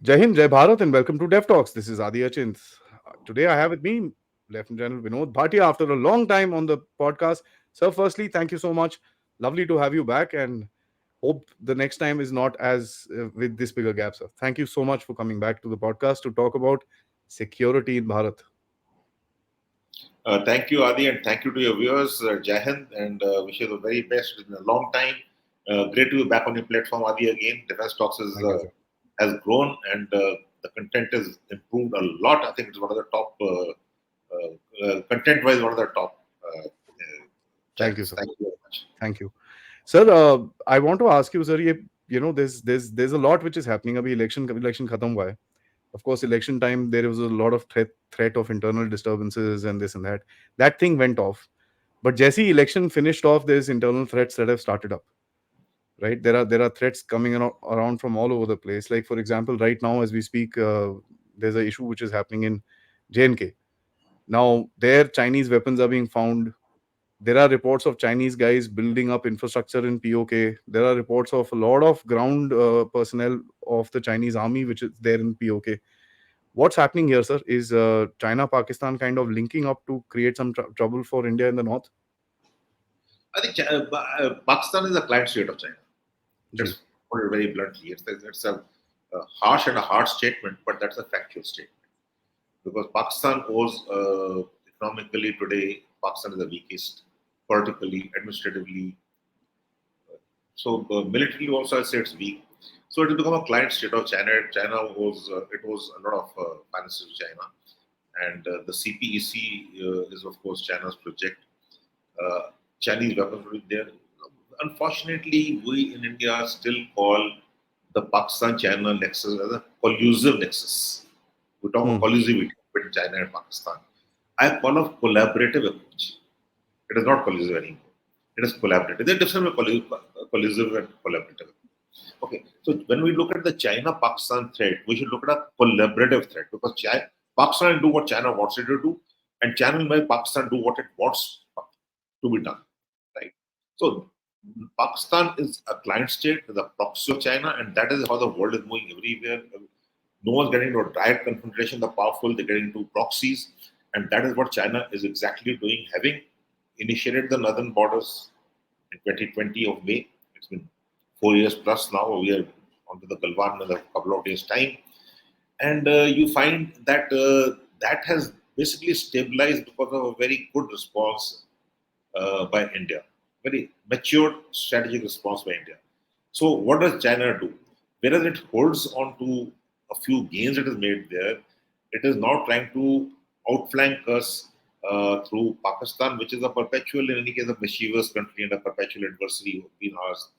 Jai Hind, Jai Bharat, and welcome to Dev Talks. This is Adi Achint. Today I have with me Lieutenant General Vinod Bhatia after a long time on the podcast. Sir, firstly, thank you so much. Lovely to have you back, and hope the next time is not as with this bigger gap, sir. Thank you so much for coming back to the podcast to talk about security in Bharat. Thank you, Adi, and thank you to your viewers, Jai Hind, and wish you the very best. It's been a long time. Great to be back on your platform, Adi, again. Defense Talks Thank you, sir. has grown and the content has improved a lot. I think it's one of the top, content-wise, one of the top Thank you, channels. sir. Thank you very much. Thank you, sir. I want to ask you, sir. There's a lot which is happening. Abhi election khatam hua hai. Of course, election time there was a lot of threat of internal disturbances and this and that. That thing went off. But Jesse, election finished off. There's internal threats that have started up. Right, there are threats coming around from all over the place. Like for example, right now as we speak, there's an issue which is happening in JNK. Now, there Chinese weapons are being found. There are reports of Chinese guys building up infrastructure in POK. There are reports of a lot of ground personnel of the Chinese army which is there in POK. What's happening here, sir? Is China Pakistan kind of linking up to create some trouble for India in the north? I think Pakistan is a client state of China. Ji. Let's put it very bluntly. It's a harsh and a hard statement, but that's a factual statement. Because Pakistan owes economically today, Pakistan is the weakest, politically, administratively. So militarily also, I say it's weak. So it has become a client state of China. China owes it owes a lot of finances to China, and the CPEC is of course China's project. Chinese weapons will be there. Unfortunately, we in India still call the Pakistan-China nexus as a collusive nexus. We talk about Hmm. collusivity between China and Pakistan. I call a collaborative approach. It is not collusive anymore. It is collaborative. There are different collusive and collaborative. Okay, so when we look at the China-Pakistan threat, we should look at a collaborative threat because Pakistan will do what China wants it to do, and China will make Pakistan do what it wants to be done. Right. So Pakistan is a client state, is a proxy of China, and that is how the world is moving everywhere. No one's getting into a direct confrontation. The powerful, they get into proxies, and that is what China is exactly doing, having initiated the northern borders in 2020 of May. It's been 4 years plus now. We are onto the Galwan in a couple of days' time, and you find that that has basically stabilized because of a very good response by India, very mature strategic response by India. So, what does China do? Whereas it holds on to a few gains it has made there, it is now trying to outflank us through Pakistan, which is a perpetual, in any case, a mischievous country and a perpetual adversary between ours.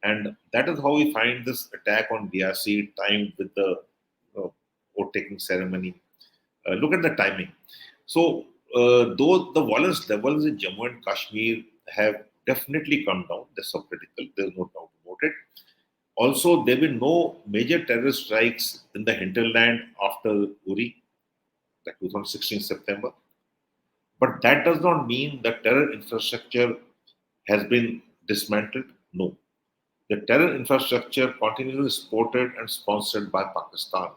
And that is how we find this attack on DRC timed with the vote taking ceremony. Look at the timing. So, though the violence levels in Jammu and Kashmir have definitely come down, they're subcritical, there's no doubt about it. Also, there have been no major terrorist strikes in the hinterland after Uri, like 2016 September. But that does not mean the terror infrastructure has been dismantled. No. The terror infrastructure continues supported and sponsored by Pakistan.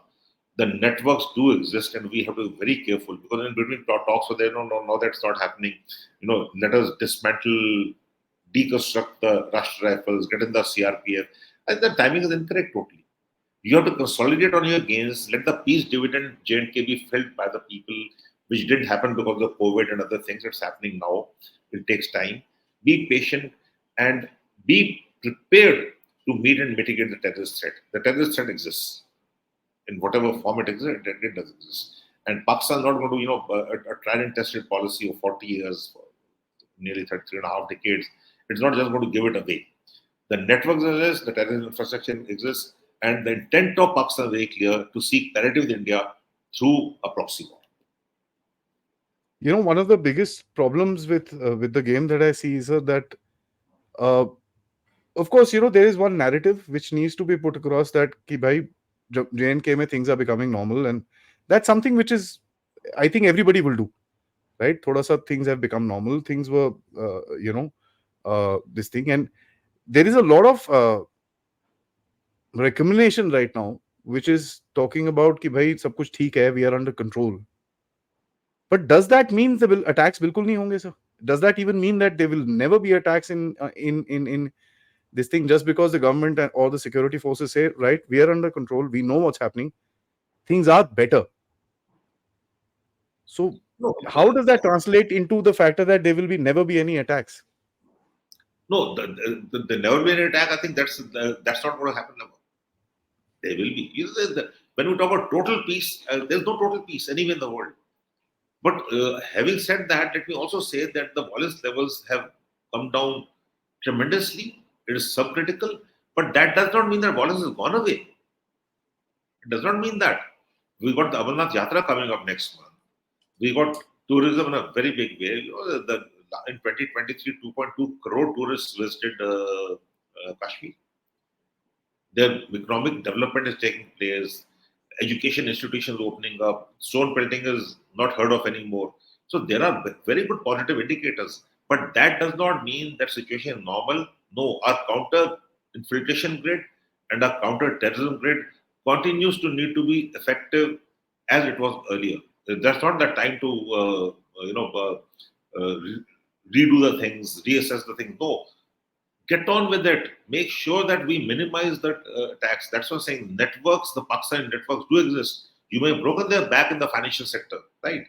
The networks do exist, and we have to be very careful because in between talks, so they don't know, no, that's not happening. Let us dismantle, deconstruct the Rush rifles, get in the CRPF. And the timing is incorrect totally. You have to consolidate on your gains, let the peace dividend J&K be felt by the people, which didn't happen because of COVID and other things. It's happening now. It takes time. Be patient and be prepared to meet and mitigate the terrorist threat. The terrorist threat exists in whatever form it exists, it does exist. And Pakistan is not going to, a tried and tested policy of 40 years, nearly 3.5 decades. It's not just going to give it away. The networks exist, the terrorism infrastructure exists, and the intent of Pakistan is very clear to seek parity with India through a proxy war. One of the biggest problems with the game that I see is that, uh, of course, there is one narrative which needs to be put across that ki bhai, J&K mein things are becoming normal, and that's something which is, I think everybody will do, right? Thoda sa things have become normal. Things were, this thing, and there is a lot of recrimination right now which is talking about कि भाई सब कुछ ठीक है, we are under control. But does that mean the attacks बिल्कुल नहीं होंगे, sir? Does that even mean that there will never be attacks in this thing just because the government and or the security forces say, right, we are under control, we know what's happening, things are better. So No, how does that translate into the factor that there will be never be any attacks? no, the never be an attack. I think that's not going to happen now. There will be. When we talk about total peace, there's no total peace anywhere in the world. But having said that, let me also say that the violence levels have come down tremendously. It is subcritical, but that does not mean that violence has gone away. It does not mean that. We got the Amarnath Yatra coming up next month. We got tourism in a very big way. In 2023, 2.2 crore tourists visited Kashmir. Their economic development is taking place. Education institutions opening up. Stone pelting is not heard of anymore. So there are very good positive indicators. But that does not mean that situation is normal. No, our counter infiltration grid and our counter terrorism grid continues to need to be effective as it was earlier. That's not the time to redo the things, reassess the things. No, get on with it. Make sure that we minimize that tax. That's what I'm saying. Networks, the Pakistani networks do exist. You may have broken their back in the financial sector, right?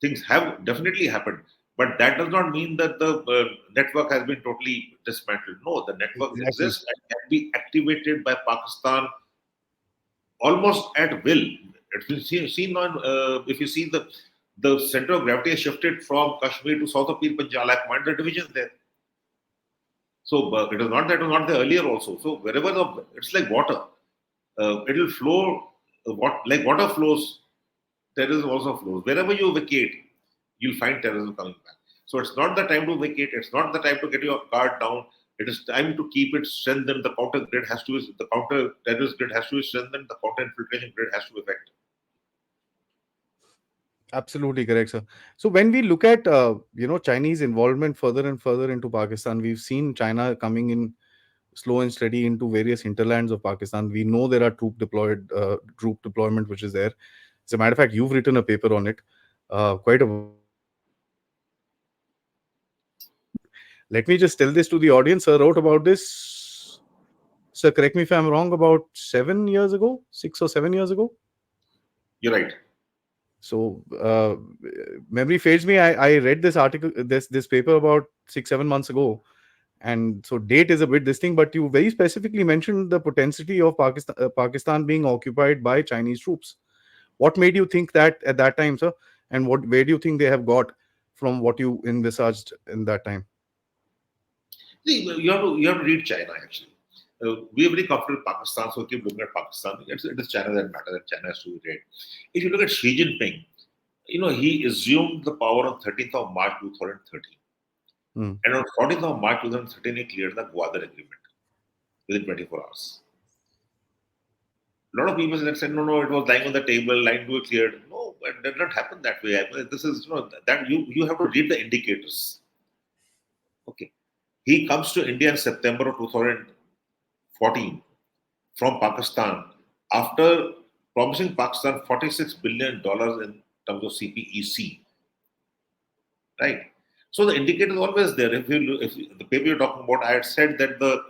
Things have definitely happened. But that does not mean that the network has been totally dismantled. No, the network Exactly. exists and can be activated by Pakistan almost at will. It's been seen on, if you see the center of gravity has shifted from Kashmir to south of Pir Panjal. I command the division there. So it is not that it was not there earlier also. So wherever it's like water, it will flow. Like water flows, terrorism also flows. Wherever you vacate, you'll find terrorism coming back. So it's not the time to vacate. It's not the time to get your guard down. It is time to keep it strengthened. The counter grid has to be, the counter terrorist grid has to be strengthened. The counter infiltration grid has to be effective. Absolutely correct, sir. So when we look at Chinese involvement further and further into Pakistan, we've seen China coming in slow and steady into various hinterlands of Pakistan. We know there are troop deployment which is there. As a matter of fact, you've written a paper on it, quite a while back. Let me just tell this to the audience. Sir wrote about this. Sir, correct me if I'm wrong. About 7 years ago, 6 or 7 years ago. You're right. So memory fades me. I read this article, this paper about 6-7 months ago, and so date is a bit this thing. But you very specifically mentioned the potentiality of Pakistan being occupied by Chinese troops. What made you think that at that time, sir? And where do you think they have got from what you envisaged in that time? See, you have to read China actually. We are very comfortable with Pakistan, so we keep looking at Pakistan. It is China that matters, and China has to be read. If you look at Xi Jinping, he assumed the power on 13th of March 2013. Hmm. And on 14th of March 2013, he cleared the Gwadar agreement within 24 hours. A lot of people said, no, it was lying on the table, lying to be cleared. No, it did not happen that way. I mean, this is, that you have to read the indicators. Okay. He comes to India in September of 2014 from Pakistan after promising Pakistan $46 billion in terms of CPEC, right? So the indicator is always there. If the paper you're talking about, I had said that the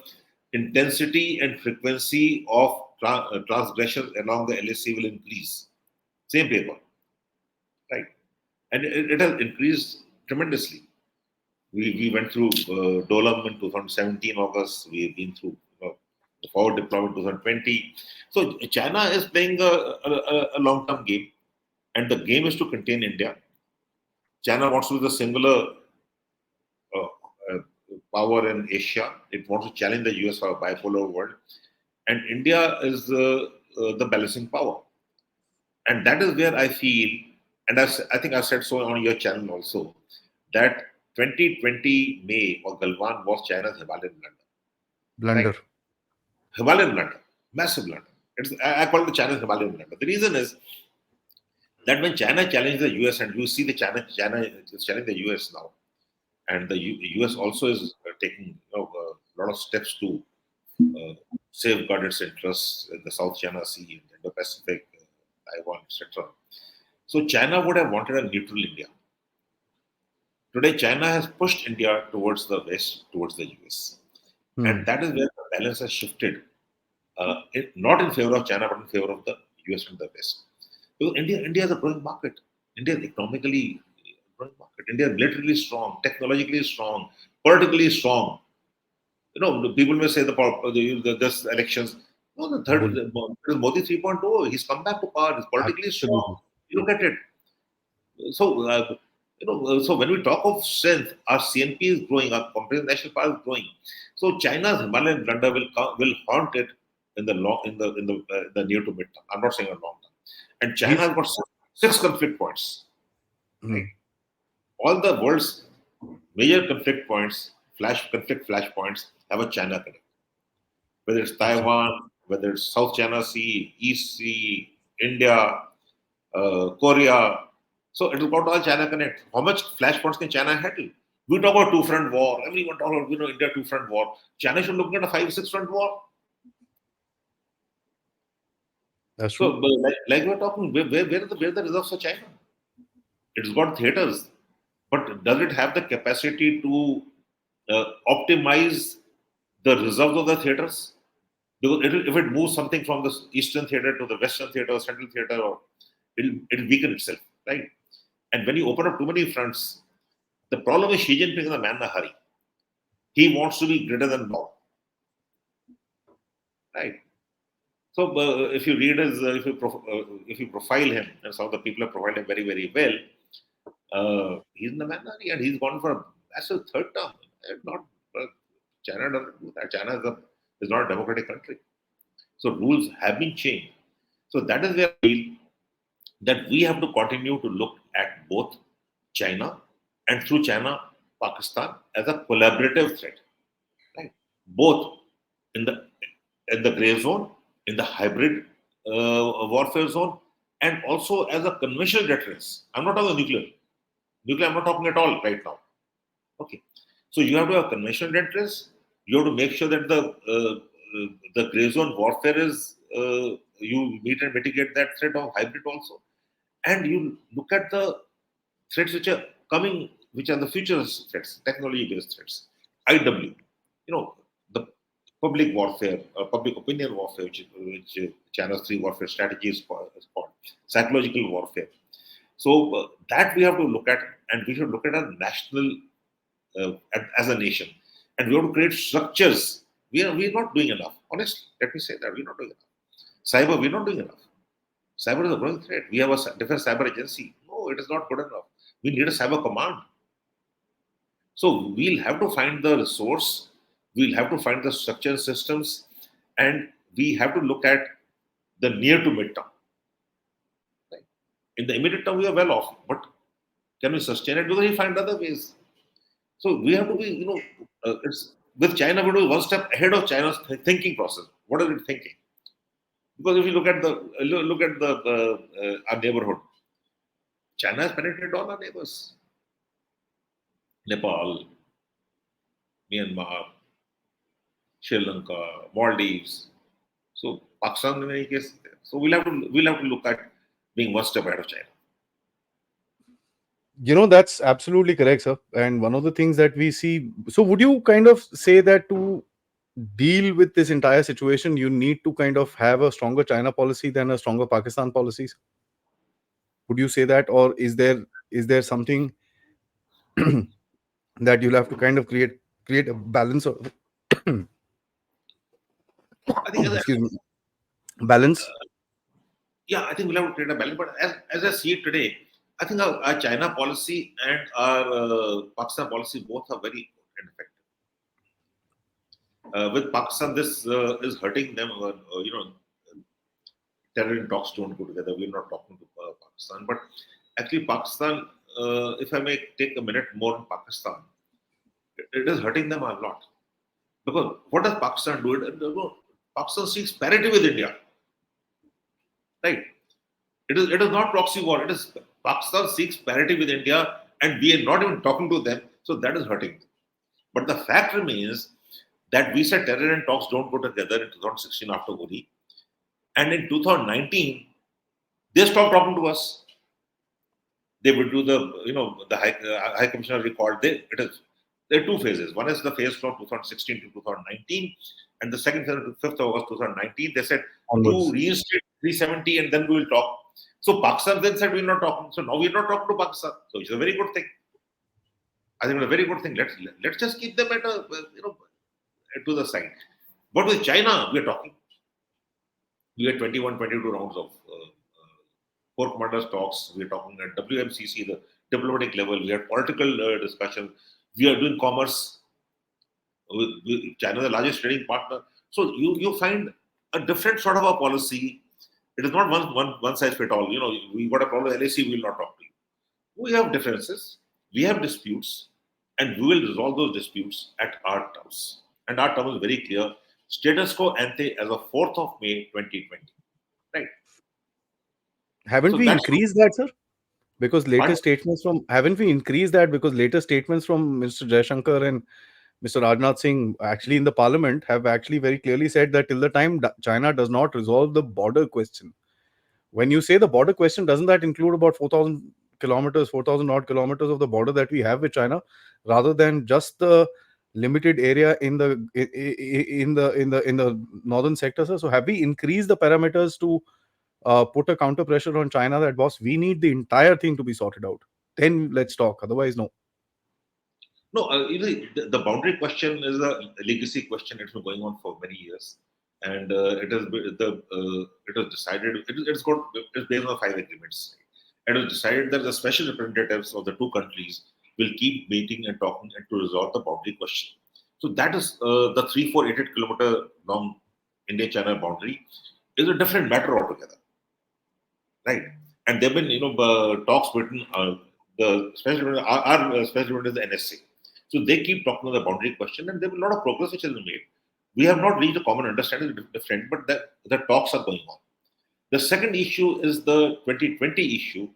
intensity and frequency of transgressions along the LAC will increase. Same paper, right? And it has increased tremendously. We went through Dolam in 2017 August. We've been through the forward deployment 2020. So China is playing a long-term game, and the game is to contain India. China wants to be the singular uh, uh, power in Asia. It wants to challenge the US for a bipolar world, and India is the balancing power. And that is where I feel, and I think I said so on your channel also, that 2020 May or Galwan was China's Himalayan blunder, right? Blunder. Himalayan blunder, massive blunder. I call it the China's Himalayan blunder. The reason is that when China challenged the US, and you see the China is challenging the US now, and the US also is taking a lot of steps to safeguard its interests in the South China Sea and Pacific, Taiwan, etc. So China would have wanted a neutral India. Today, China has pushed India towards the west, towards the US, Hmm. and that is where the balance has shifted. Not in favor of China, but in favor of the US and the West. Because India is a growing market. India is economically growing market. India is militarily strong, technologically strong, politically strong. The people may say this elections. No, the third Bull. Modi 3.0. He's come back to power. He's politically Absolutely. strong. Look at it. So so when we talk of strength, our CNP is growing, our comprehensive national power is growing. So China's Himalayan blunder will haunt it in the near to mid term. I'm not saying a long term. And China He's has got six conflict points. hmm. Right? All the world's major conflict points, conflict flashpoints, have a China connect. Whether it's Absolutely. Taiwan, whether it's South China Sea, East Sea, India, Korea. So it will go to all China connect. How much flashpoints can China handle? We talk about two-front war. Everyone talk about India two-front war. China should look at a 5-6 front war. That's So true. like we're talking, where are the reserves for China? It's got theaters, but does it have the capacity to optimize the reserves of the theaters? Because if it moves something from the eastern theater to the western theater or central theater, it'll weaken itself, right? And when you open up too many fronts, the problem is Xi Jinping is a man in a hurry. He wants to be greater than Mao, right? So if you read his, if you profile him, and some of the people have profiled him very, very well, he's in the man in a hurry, and he's gone for a massive third term. Not uh, China doesn't do that. China is not a democratic country. So rules have been changed. So that is where I feel that we have to continue to look at both China and through China, Pakistan as a collaborative threat, right? Both in the gray zone, in the hybrid warfare zone, and also as a conventional deterrence. I'm not talking nuclear. Nuclear, I'm not talking at all right now. Okay, so you have to have conventional deterrence. You have to make sure that the gray zone warfare is you meet and mitigate that threat of hybrid also, and you look at the threats which are coming, which are the future threats, technology-based threats. IW, the public warfare, public opinion warfare, which China's three warfare strategy is called psychological warfare. So that we have to look at, and we should look at a national as a nation, and we have to create structures. We are not doing enough. Honestly, let me say that we're not doing enough. Cyber, we're not doing enough. Cyber is a growing threat. We have a defense cyber agency. No, it is not good enough. We need a cyber command. So we'll have to find the resource, we'll have to find the structure and systems, and we have to look at the near to mid term. Right? In the immediate term, we are well off, but can we sustain it? Because we find other ways. So we have to be, it's with China, we do one step ahead of China's thinking process. What are it thinking? Because if you look at our neighborhood, China has penetrated all our neighbors: Nepal, Myanmar, Sri Lanka, Maldives. So Pakistan in any case. So we'll have to look at being one step ahead of China. That's absolutely correct, sir. And one of the things that we see, so would you kind of say that to deal with this entire situation, you need to kind of have a stronger China policy than a stronger Pakistan policies? Would you say that, or is there something that you'll have to kind of create a balance of I think excuse me, balance? I think we'll have to create a balance. But as I see it today, I think our China policy and our Pakistan policy both are very effective. With Pakistan, this is hurting them. Terror talks don't go together. We're not talking to Pakistan, but actually, Pakistan. If I may take a minute more on Pakistan, it is hurting them a lot. Because what does Pakistan do? Pakistan seeks parity with India, right? It is not proxy war. It is Pakistan seeks parity with India, and we are not even talking to them. So that is hurting. But the fact remains that we said terror and talks don't go together in 2016 after Uri. And in 2019, they stopped talking to us. They would do the high commissioner recalled. There are two phases. One is the phase from 2016 to 2019, and the second phase, 5th of August 2019. They said you Onwards. reinstate 370, and then we will talk. So Pakistan then said we're not talking. So now we're not talking to Pakistan. So it's a very good thing. I think it's a very good thing. Let's just keep them at to the side. But with China, we're talking. We had 21, 22 rounds of core commanders talks. We're talking at WMCC, the diplomatic level. We had political discussion. We are doing commerce with China, the largest trading partner. So you find a different sort of a policy. It is not one size fit all. We got a problem with LAC, we will not talk to you. We have differences, we have disputes, and we will resolve those disputes at our terms. And our term is very clear. Status quo ante as of 4th of May 2020. Right. Haven't So we that's increased that, sir? Because what. latest statements from haven't we increased that because latest statements from Mr. Jaishankar and Mr. Rajnath Singh actually in the parliament have actually very clearly said that till the time China does not resolve the border question. When you say the border question, doesn't that include about 4,000 kilometers, 4,000 odd kilometers of the border that we have with China, rather than just the limited area in the northern sector, sir? So have we increased the parameters to put a counter pressure on China that boss, we need the entire thing to be sorted out? Then let's talk. Otherwise, no. No, the boundary question is a legacy question. It's been going on for many years, and it was decided. It's based on 5 agreements. It was decided that the special representatives of the two countries will keep meeting and talking and to resolve the boundary question. So that is the 3,488 kilometer long India-China boundary is a different matter altogether, right? And there've been talks between the special our special is the NSA. So they keep talking about the boundary question, and there is a lot of progress which has been made. We have not reached a common understanding of different, but the talks are going on. The second issue is the 2020 issue,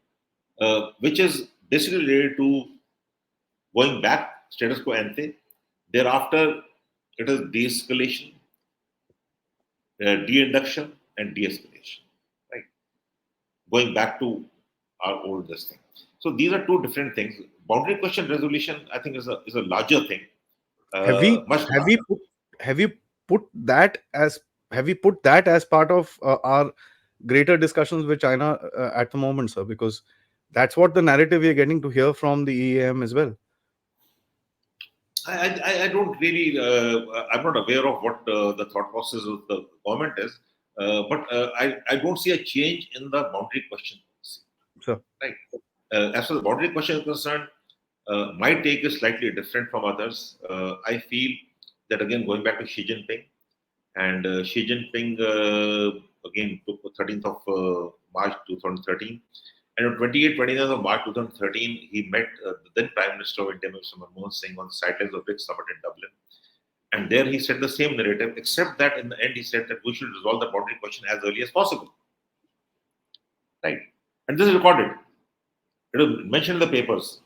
which is basically related to going back status quo ante. Thereafter, it is de-escalation, de-induction, and de-escalation. Right, going back to our old this thing. So these are two different things. Boundary question resolution, I think, is a larger thing, Have we much have we larger. put have you put that as have we put that as part of our greater discussions with China at the moment, sir? Because that's what the narrative we're getting to hear from the EAM as well. I don't really, I'm not aware of what the thought process of the government is, but I don't see a change in the boundary question policy. Sir, Right. As far as the boundary question is concerned, my take is slightly different from others. I feel that, again, going back to Xi Jinping, and Xi Jinping again took the 13th of March 2013. And on 28th, 29th of March 2013, he met the then Prime Minister of India, Mr. Manmohan Singh, on the sidelines of BRICS Summit in Dublin. And there he said the same narrative, except that in the end he said that we should resolve the boundary question as early as possible. Right. And this is recorded. It was mentioned in the papers.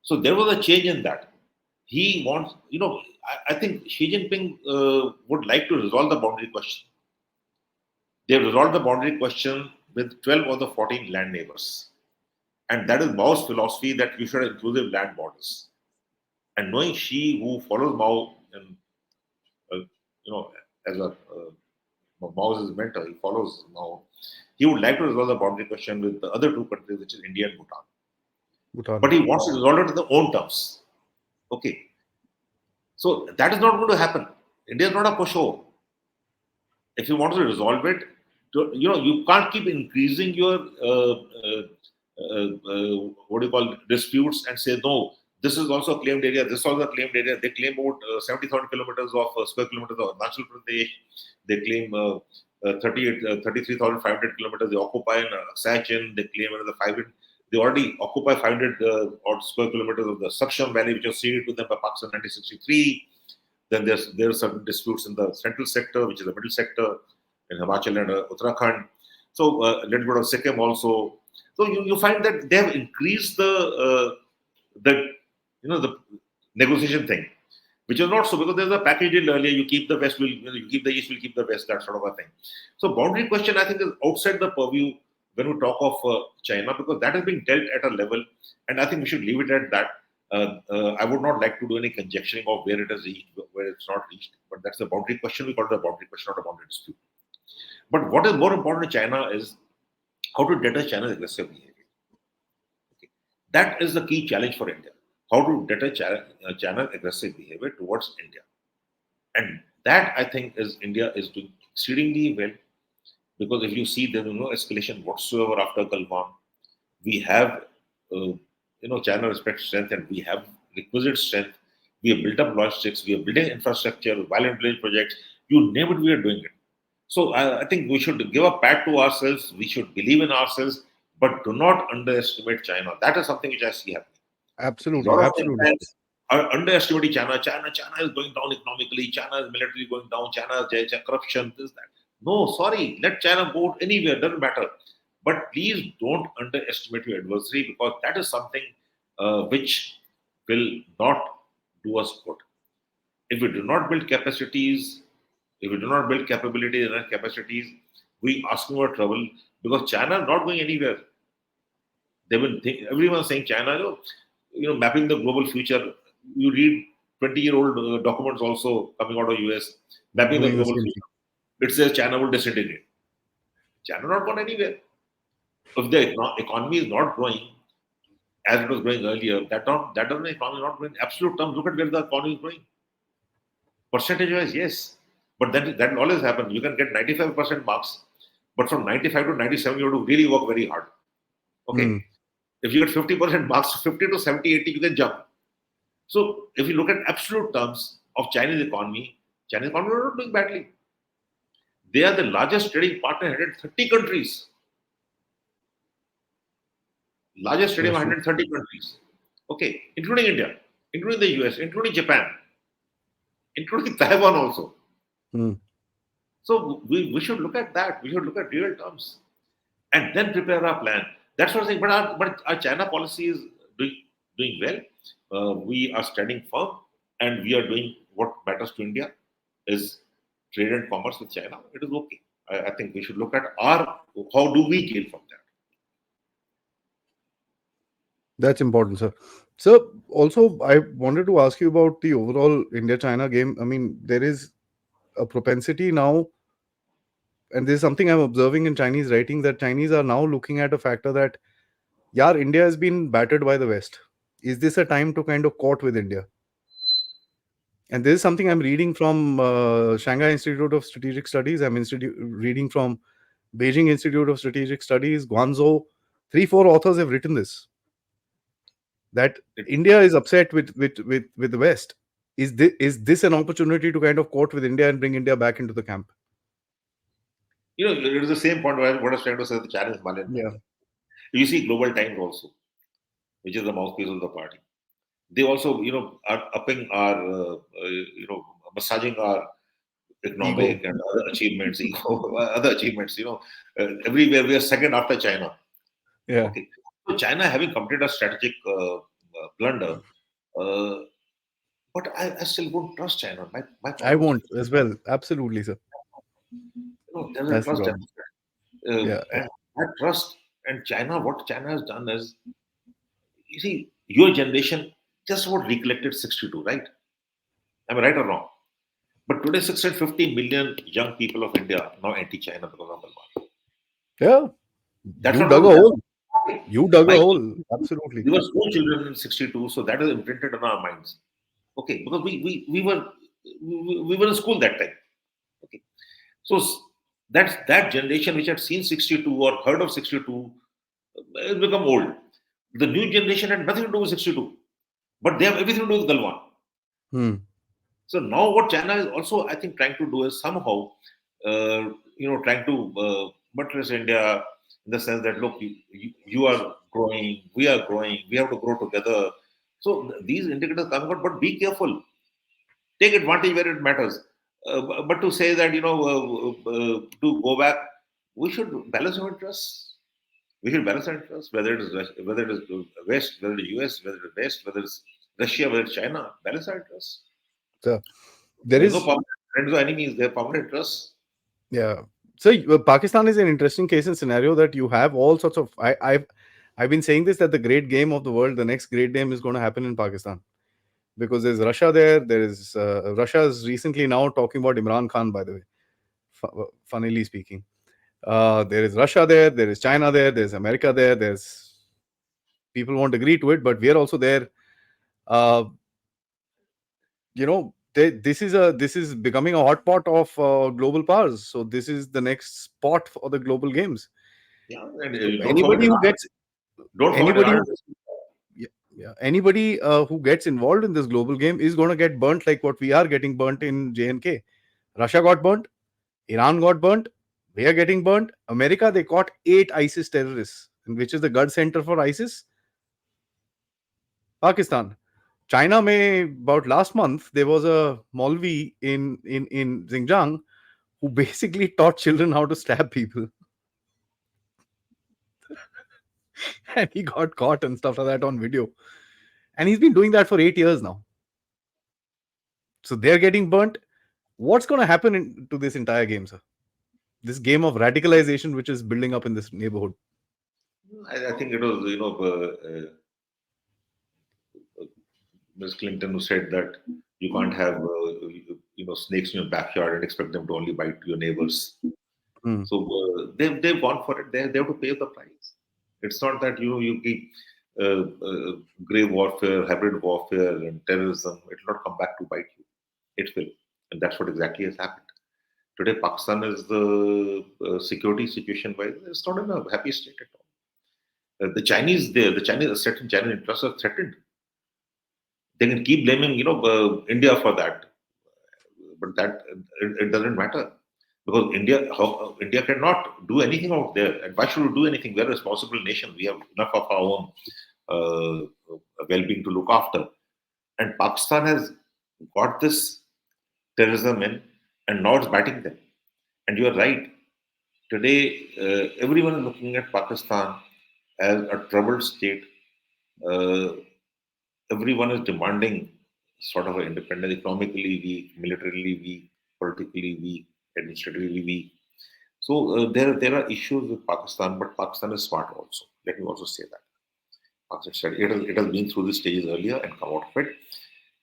So there was a change in that. He wants, I think Xi Jinping would like to resolve the boundary question. They resolved the boundary question with 12 of the 14 land neighbors. And that is Mao's philosophy that we should have inclusive land borders. And knowing Xi, who follows Mao, and uh, you know, as a Mao is his mentor, he follows Mao. He would like to resolve the boundary question with the other two countries, which is India and Bhutan. Bhutan. But he wants to resolve it in their own terms. Okay, so that is not going to happen. India is not a pushover. If you want to resolve it, you can't keep increasing your what do you call disputes and say no. This is also a claimed area. This is also a claimed area. They claim about 70,000 kilometers of square kilometers of Arunachal Pradesh. They claim 33,500 kilometers they occupy in Sachin. They claim another 500. They already occupy 500 odd square kilometers of the Saksham Valley, which was ceded to them by Pakistan in 1963. Then there are certain disputes in the central sector, which is the middle sector in Himachal and Uttarakhand. So a little bit of Sikkim also. So you find that they have increased the negotiation thing. which is not so, because there's a package deal earlier. You keep the West, you keep the East, we'll keep the West, that sort of a thing. So boundary question, I think, is outside the purview when we talk of China, because that is being dealt at a level, and I think we should leave it at that. I would not like to do any conjecturing of where it has reached, where it's not reached, but that's the boundary question. We call it a boundary question, not a boundary dispute. But what is more important in China is how to deter China's aggressive behavior. Okay. That is the key challenge for India. How to deter China's aggressive behavior towards India. And that, I think, is India is doing exceedingly well, because if you see, there is no escalation whatsoever after Galwan. We have, China respects strength, and we have requisite strength. We have built up logistics, we are building infrastructure, violent village projects. You name it, we are doing it. So I think we should give a pat to ourselves. We should believe in ourselves, but do not underestimate China. That is something which I see happening. A Absolutely, lot of absolutely. empires are underestimating China. China is going down economically. China is militarily going down. China is corruption, this, that. No, sorry. Let China go anywhere. Doesn't matter. But please don't underestimate your adversary, because that is something which will not do us good. If we do not build capacities, if we do not build capabilities and capacities, we asking for trouble, because China is not going anywhere. Everyone's saying China, mapping the global future. You read 20-year-old documents also coming out of US, mapping the Doing the global same thing. future. It says China will disintegrate. China not gone anywhere. If the economy is not growing as it was growing earlier, that doesn't mean economy is not growing. Absolute terms, look at where the economy is growing. Percentage-wise, yes. But that always happens. You can get 95% marks, but from 95 to 97, you have to really work very hard. Okay. Hmm. If you get 50% marks, 50 to 70, 80, you can jump. So if you look at absolute terms of Chinese economy is not doing badly. They are the largest trading partner in 130 countries. Largest trading That's true. 130 countries. Okay, including India, including the US, including Japan, including Taiwan also. Hmm. So we should look at that. We should look at real terms and then prepare our plan. That's what I'm saying. But our China policy is doing well. We are standing firm, and we are doing what matters to India is trade and commerce with China. It is okay. I think we should look at how do we gain from that. That's important, sir. So, also, I wanted to ask you about the overall India-China game. I mean, there is a propensity now, and this is something I'm observing in Chinese writing, that Chinese are now looking at a factor that, yeah, India has been battered by the West. Is this a time to kind of court with India? And this is something I'm reading from Shanghai Institute of Strategic Studies. I'm reading from Beijing Institute of Strategic Studies, Guangzhou. 3, 4 authors have written this, that It, India is upset with the West. Is this an opportunity to kind of court with India and bring India back into the camp? it is the same point what I was trying to say. The Chinese Malian thing. Yeah, You see, Global Times also, which is the mouthpiece of the party. They also, are upping our, massaging our ego. economic and other achievements, other achievements. Everywhere we are second after China. Yeah, Okay, so China having completed a strategic blunder, uh, but I still won't trust China. My I problem is, won't as well. Absolutely, sir. there's a That's the trust problem. deficit, Yeah, yeah. and that trust and China. What China has done is, you see, your generation just about recollected 62, right? Am I right or wrong? But today, 650 million young people of India now anti-China because of the war. Yeah. That's You not dug going a to hole. happen. You dug a My, hole. Absolutely. we were school children in 62, so that is imprinted on our minds. Okay, because we were in school that time. Okay, so that's that generation which had seen 62 or heard of 62 has become old. The new generation had nothing to do with 62, but they have everything to do with Galwan. Hmm. So now what China is also, I think, trying to do is somehow, trying to buttress India in the sense that, look, you are growing, we are growing, we have to grow together. So these indicators come out, but be careful. Take advantage where it matters. But to say that, to go back, we should balance our interests. We should balance our interests, whether it is West, whether it is US, whether it is West, whether it's Russia, whether it's China, balance our interests. So there There's no is, permanent friends or enemies. They're permanent trust. yeah. So Pakistan is an interesting case and scenario that you have all sorts of. I've been saying this, that the great game of the world, the next great game is going to happen in Pakistan, because there's Russia there. There is Russia is recently now talking about Imran Khan, by the way. Funnily speaking, there is Russia there. There is China there. There's America there. There's people won't agree to it, but we are also there. Uh, this is becoming a hot pot of global powers. So this is the next spot for the global games. Yeah, and So don't forget Iran. Don't forget anybody Iran. who yeah, yeah, anybody who gets involved in this global game is going to get burnt, like what we are getting burnt in JNK. Russia got burnt, Iran got burnt, we are getting burnt. America, they caught 8 ISIS terrorists, and which is the guard center for ISIS? Pakistan. China may, about last month, there was a Maulvi in Xinjiang who basically taught children how to stab people. And he got caught and stuff like that on video. And he's been doing that for 8 years now. So they're getting burnt. What's going to happen to this entire game, sir? This game of radicalization which is building up in this neighborhood. I think it was, Ms. Clinton who said that you can't have, snakes in your backyard and expect them to only bite your neighbors. Hmm. So they've gone for it. They have to pay the price. It's not that you keep grave warfare, hybrid warfare, and terrorism. It will not come back to bite you. It will, and that's what exactly has happened. Today, Pakistan is the security situation wise. It's not in a happy state at all. The Chinese there, the Chinese certain Chinese interests are threatened. They can keep blaming, India for that, but it doesn't matter because India cannot do anything out there. And why should we do anything? We're a responsible nation. We have enough of our own well-being to look after. And Pakistan has got this terrorism in, and now it's biting them. And you're right. Today, everyone is looking at Pakistan as a troubled state. Uh, Everyone is demanding sort of an independence, economically weak, militarily weak, politically weak, administratively weak. So there are issues with Pakistan, but Pakistan is smart also. Let me also say that. Pakistan, it has been through the stages earlier and come out of it.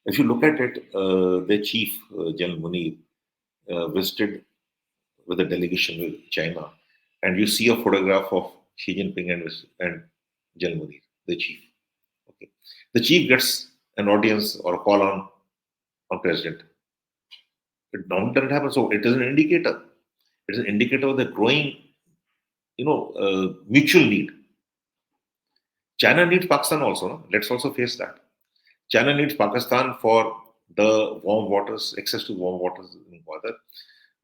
If you look at it, their chief, General Munir, visited with a delegation with China, and you see a photograph of Xi Jinping and General Munir, the chief. Okay. The chief gets an audience or a call on president. It don't doesn't happen. So it is an indicator. It is an indicator of the growing, mutual need. China needs Pakistan also. No? Let's also face that. China needs Pakistan for the warm waters, access to warm waters in water.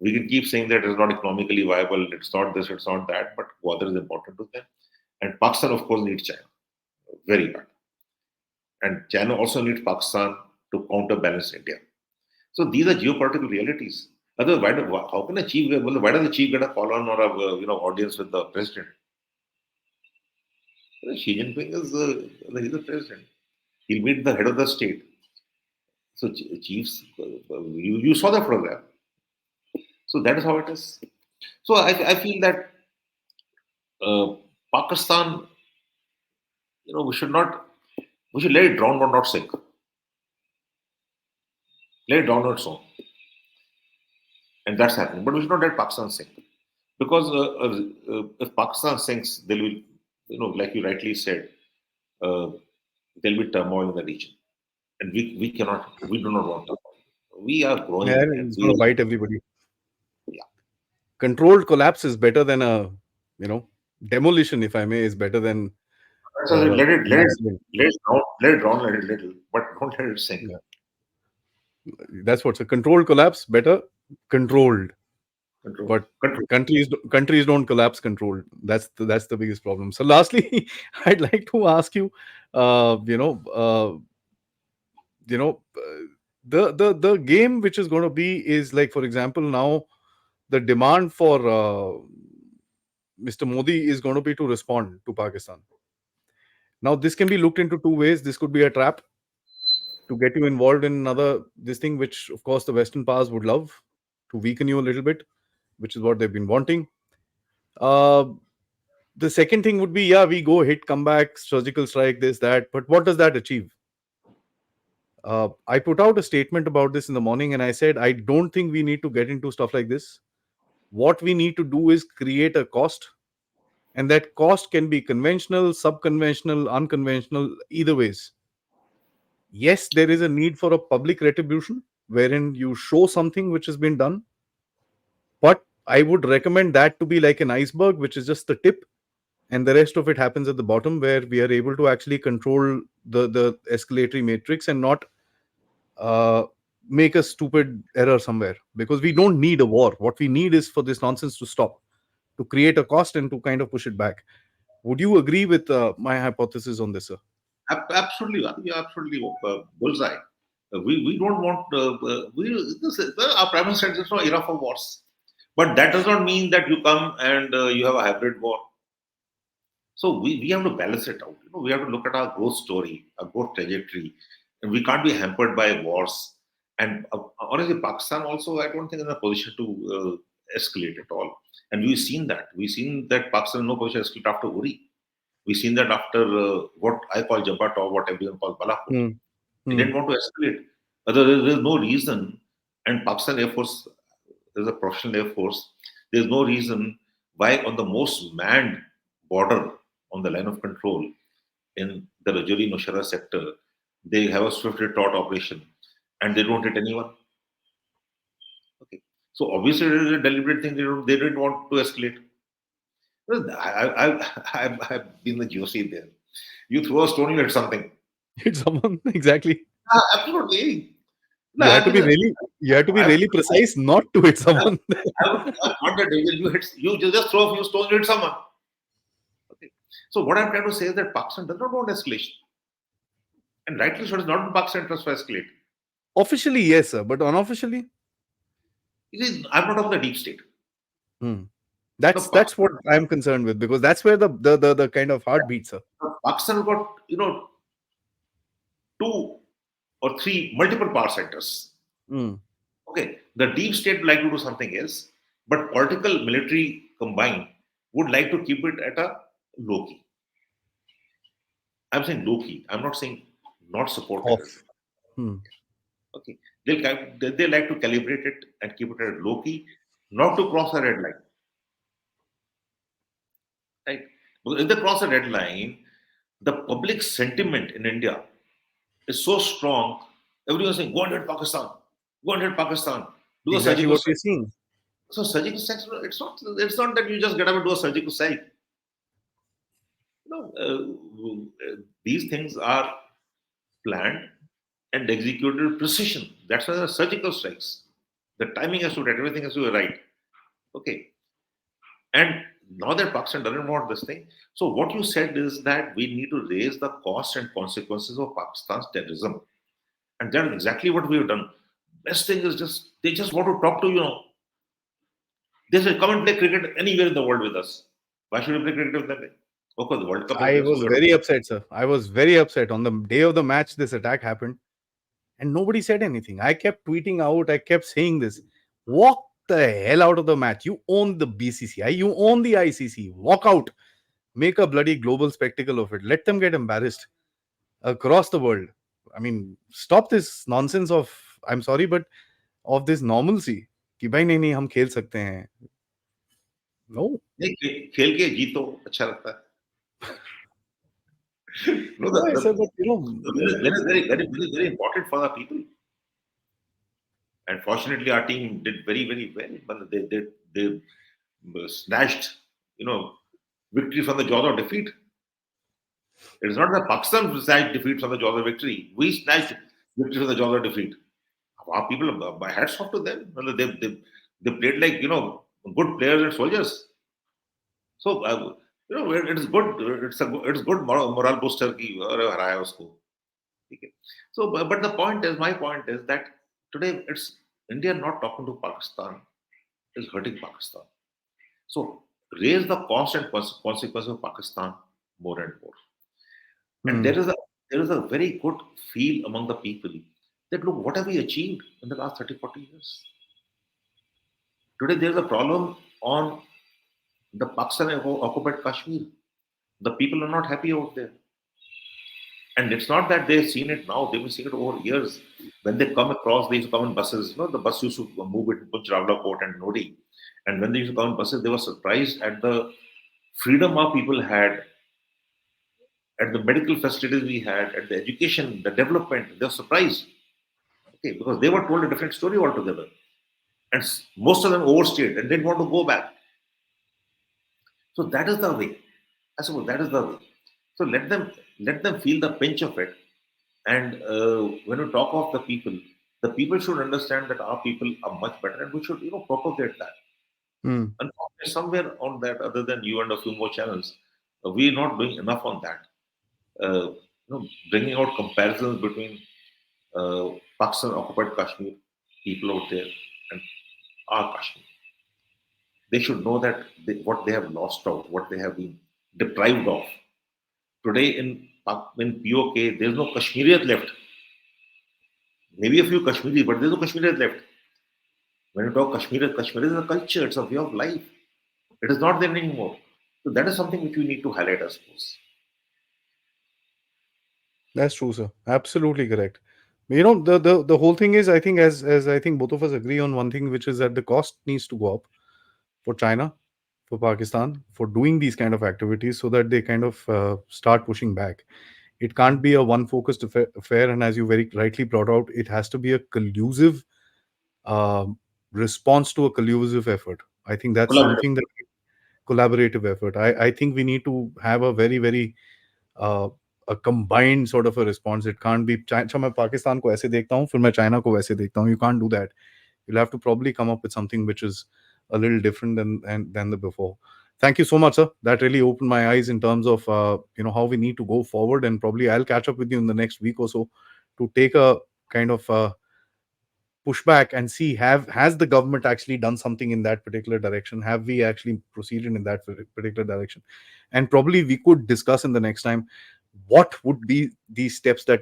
We can keep saying that it's not economically viable, it's not this, it's not that, but water is important to them. And Pakistan, of course, needs China very bad. And China also needs Pakistan to counterbalance India. So these are geopolitical realities. Otherwise, how can a chief? Well, why does the chief get a call on or a audience with the president? Well, Xi Jinping is he's the president. He'll meet the head of the state. So chiefs, you saw the program. So that is how it is. So I feel that uh, Pakistan, we should let it drown but not sink. Let it drown on its own, and that's happening. But we should not let Pakistan sink because if Pakistan sinks, there will, like you rightly said, uh, there will be turmoil in the region, and we do not want turmoil. We are Yeah, growing, and it's we going to are, bite everybody. yeah. Controlled collapse is better than a, you know, demolition, if I may, is better than So an accident. let it drown, let it little, but don't let it sink. Yeah. That's what's a controlled collapse, better controlled. Control, But control. countries don't collapse controlled. That's the biggest problem. So lastly, I'd like to ask you, uh, you know, uh, the game which is going to be is like, for example, now the demand for Mr. Modi is going to be to respond to Pakistan. Now, this can be looked into two ways. This could be a trap, to get you involved in another this thing, which of course the Western powers would love to weaken you a little bit, which is what they've been wanting. Uh, the second thing would be, yeah, we go hit, come back, surgical strike, this, that. But what does that achieve? I put out a statement about this in the morning and I said, I don't think we need to get into stuff like this. What we need to do is create a cost, and that cost can be conventional, subconventional, unconventional, either ways. Yes, there is a need for a public retribution wherein you show something which has been done, but I would recommend that to be like an iceberg, which is just the tip, and the rest of it happens at the bottom, where we are able to actually control the escalatory matrix and not uh, make a stupid error somewhere, because we don't need a war. What we need is for this nonsense to stop, to create a cost and to kind of push it back. Would you agree with my hypothesis on this, sir? Absolutely, you're absolutely bullseye. We don't want our prime minister said there's no era for wars, but that does not mean that you come and you have a hybrid war. So we have to balance it out. We have to look at our growth story, our growth trajectory, and we can't be hampered by wars. And honestly, Pakistan also, I don't think is in a position to escalate at all. And we've seen that. We've seen that Pakistan is no position to escalate after Uri. We've seen that after what I call Jabat, or what everyone calls Balakot. Hmm. They Hmm. didn't want to escalate. There's no reason. And Pakistan Air Force is a professional Air Force. There's no reason why on the most manned border on the line of control in the Rajouri Noshara sector, they have a swiftly taught operation and they don't hit anyone. Okay. So obviously it is a deliberate thing. They didn't want to escalate. Well, I've been the GOC there. You throw a stone, you hit something. Hit someone. Exactly. Absolutely. No, You had I've to been. be really, you had to be I've, really precise not to hit I've, someone. I've got the danger. You just throw a few stones, you hit someone. Okay. So what I'm trying to say is that Pakistan does not want escalation, and rightly so, it's not in Pakistan's interest to escalate. Officially, yes, sir, but unofficially, I'm not of the deep state. hmm. No, That's what Pakistan, I'm concerned with, because that's where the kind of heart beats, sir. Pakistan got two or three multiple power centers. Hmm. Okay, the deep state would like to do something else, but political military combined would like to keep it at a low key. I'm saying low key. I'm not saying not supportive. Off. Hmm. Okay, they like to calibrate it and keep it at low key, not to cross a red line. Right? Because if they cross a red line, the public sentiment in India is so strong. Everyone's saying, "Go and hit Pakistan. Go and hit Pakistan. Do a Exactly surgical what we're strike." seeing. So surgical strike, it's not that you just get up and do a surgical strike. These things are planned and executed with precision. That's why the surgical strikes. The timing has to be right, everything has to be right. Okay. And now that Pakistan doesn't want this thing, so what you said is that we need to raise the cost and consequences of Pakistan's terrorism. And that's exactly what we have done. Best thing is just they just want to talk to. They say, come and play cricket anywhere in the world with us. Why should we play cricket with them? Okay, the World Cup is I there, so was we got to. very upset, sir. I was very upset on the day of the match. This attack happened, and nobody said anything. I kept tweeting out. I kept saying this. Walk the hell out of the match. You own the BCCI. You own the ICC. Walk out. Make a bloody global spectacle of it. Let them get embarrassed across the world. I mean, stop this nonsense of, I'm sorry, but of this normalcy कि भाई नहीं नहीं हम खेल सकते हैं. No. नहीं, खेल के जीतो अच्छा लगता है. No, No, I said, but the win is very important for the people. And fortunately, our team did very well. But they snatched, you know, victory from the jaws of defeat. It is not that Pakistan snatched defeat from the jaws of victory. We snatched victory from the jaws of defeat. Our people, my hats off to them. Well, they played like good players and soldiers. So it is good. It's good morale booster की अरे हराया उसको. ठीक है. So, but my point is that today it's India not talking to Pakistan is hurting Pakistan. So raise the cost and consequence of Pakistan more and more. And Hmm. there is a very good feel among the people that look, what have we achieved in the last 30, 40 years? Today, there's a problem on the Pakistan occupied Kashmir. The people are not happy out there. And it's not that they've seen it now, they've been seeing it over years. When they come across, they used to come in buses. The bus used to move between Punch, Ravla and Nodi. And when they used to come in buses, they were surprised at the freedom our people had, at the medical facilities we had, at the education, the development. They were surprised. Okay, because they were told a different story altogether. And most of them overstayed and didn't want to go back. So that is the way. I suppose that is the way. So let them feel the pinch of it. And when we talk of the people should understand that our people are much better, and we should propagate that. Hmm. And somewhere on that, other than you and a few more channels, we're not doing enough on that. Bringing out comparisons between Pakistan occupied Kashmir people out there and our Kashmir. They should know that what they have lost out, what they have been deprived of. Today in POK, there's no Kashmiriyat left. Maybe a few Kashmiri, but there's no Kashmiriyat left. When you talk Kashmir, Kashmir is a culture, it's a way of life. It is not there anymore. So that is something which we need to highlight, I suppose. That's true, sir. Absolutely correct. The whole thing is, I think, as I think both of us agree on one thing, which is that the cost needs to go up for China, for Pakistan, for doing these kind of activities, so that they kind of start pushing back. It can't be a one focused affair, and as you very rightly brought out, it has to be a collusive um response to a collusive effort. I think that's Collaborative. something that collaborative effort. I think we need to have a very very uh, a combined sort of a response. It can't be अच्छा मैं पाकिस्तान को ऐसे देखता हूँ फिर मैं China को वैसे देखता हूँ. You can't do that. You'll have to probably come up with something which is a little different than the before. Thank you so much, sir. That really opened my eyes in terms of how we need to go forward, and probably I'll catch up with you in the next week or so to take a kind of push back and see have has the government actually done something in that particular direction, have we actually proceeded in that particular direction, and probably we could discuss in the next time what would be these steps that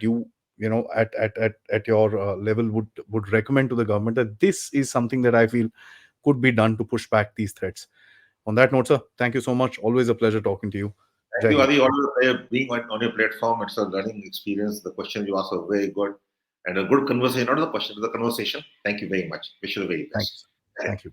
at your level would recommend to the government that this is something that I feel could be done to push back these threats. On that note, sir, thank you so much. Always a pleasure talking to you. Thank Jai you, Hind. Adi, always being on your platform. It's a learning experience. The questions you asked were very good and a good conversation. Not the question, the conversation. Thank you very much. Wish you the very Thank you, best. sir. Thank you.